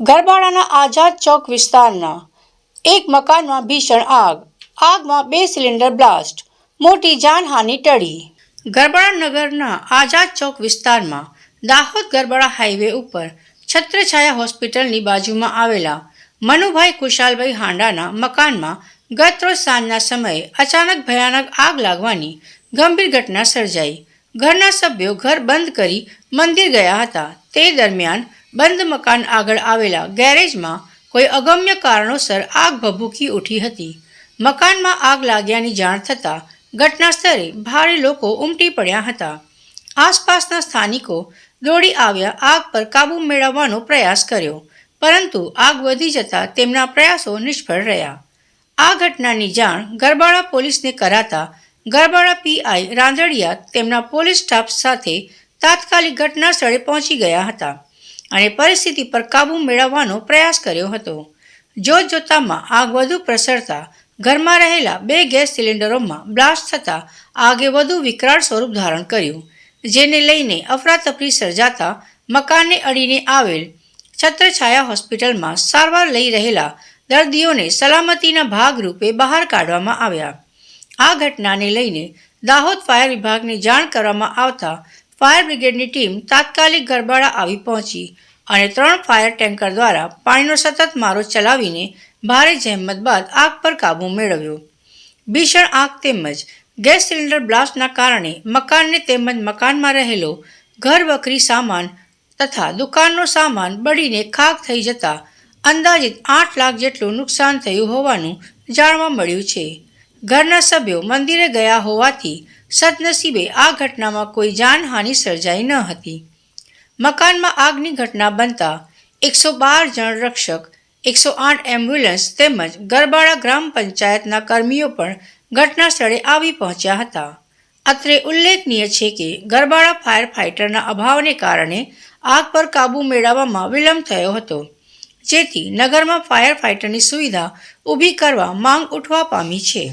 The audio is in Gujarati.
ગરબાડાના આઝાદ ચોક વિસ્તારના એક મકાનમાં ભીષણ આગ. આગમાં 2 સિલિન્ડર બ્લાસ્ટ. મોટી જાનહાનિ ટળી. ગરબાડા નગરના આઝાદ ચોક વિસ્તારમાં દાહોદ ગરબાડા હાઈવે ઉપર છત્રછાયા હોસ્પિટલની બાજુમાં આવેલા મનુભાઈ કુશાલભાઈ હાંડાના મકાનમાં ગત રોજ સાંજના સમયે અચાનક ભયાનક આગ લાગવાની ગંભીર ઘટના સર્જાઈ. ઘરના સભ્યો ઘર બંધ કરી મંદિર ગયા હતા. તે દરમિયાન બંધ મકાન આગળ આવેલા ગેરેજમાં કોઈ અગમ્ય કારણોસર આગ ભભૂકી ઉઠી હતી. મકાનમાં આગ લાગ્યાની જાણ થતાં ઘટના સ્થળે ભારે લોકો ઉમટી પડ્યા હતા. આસપાસના સ્થાનિકો દોડી આવ્યા આગ પર કાબૂ મેળવવાનો પ્રયાસ કર્યો, પરંતુ આગ વધી જતાં તેમના પ્રયાસો નિષ્ફળ રહ્યા. આ ઘટનાની જાણ ગરબાડા પોલીસને કરાતા ગરબાડા પીઆઈ રાંદડિયા તેમના પોલીસ સ્ટાફ સાથે તાત્કાલિક ઘટના સ્થળે પહોંચી ગયા હતા અને પરિસ્થિતિ પર કાબૂ મેળવવાનો પ્રયાસ કર્યો હતો. જોતજોતામાં આગ વધુ પ્રસરતા ઘરમાં રહેલા 2 ગેસ સિલિન્ડરોમાં બ્લાસ્ટ થતાં આગે વધુ વિકરાળ સ્વરૂપ ધારણ કર્યું, જેને લઈને અફરાતફરી સર્જાતા મકાનને અડીને આવેલ છત્રછાયા હોસ્પિટલમાં સારવાર લઈ રહેલા દર્દીઓને સલામતીના ભાગરૂપે બહાર કાઢવામાં આવ્યા. આ ઘટનાને લઈને દાહોદ ફાયર વિભાગને જાણ કરવામાં આવતા ફાયર બ્રિગેડની ટીમ તાત્કાલિક ગરબાડા આવી પહોંચી અને 3 ફાયર ટેન્કર દ્વારા પાણીનો સતત મારો ચલાવીને ભારે જહેમત બાદ આગ પર કાબૂ મેળવ્યો. ભીષણ આગ તેમજ ગેસ સિલિન્ડર બ્લાસ્ટના કારણે મકાનને તેમજ મકાનમાં રહેલો ઘરવકરી સામાન તથા દુકાનનો સામાન બળીને ખાખ થઈ જતા અંદાજિત 8 લાખ જેટલું નુકસાન થયું હોવાનું જાણવા મળ્યું છે. ઘરના સભ્યો મંદિરે ગયા હોવાથી સદનસીબે આ ઘટનામાં કોઈ જાનહાનિ સર્જાઈ ન હતી. મકાનમાં આગની ઘટના બનતા 112 જણ રક્ષક, 108 એમ્બ્યુલન્સ તેમજ ગરબાડા ગ્રામ પંચાયતના કર્મીઓ પણ ઘટના સ્થળે આવી પહોંચ્યા હતા. અત્રે ઉલ્લેખનીય છે કે ગરબાડા ફાયર ફાઇટરના અભાવને કારણે આગ પર કાબૂ મેળવવામાં વિલંબ થયો હતો, જેથી નગરમાં ફાયર ફાઇટરની સુવિધા ઊભી કરવા માંગ ઉઠવા પામી છે.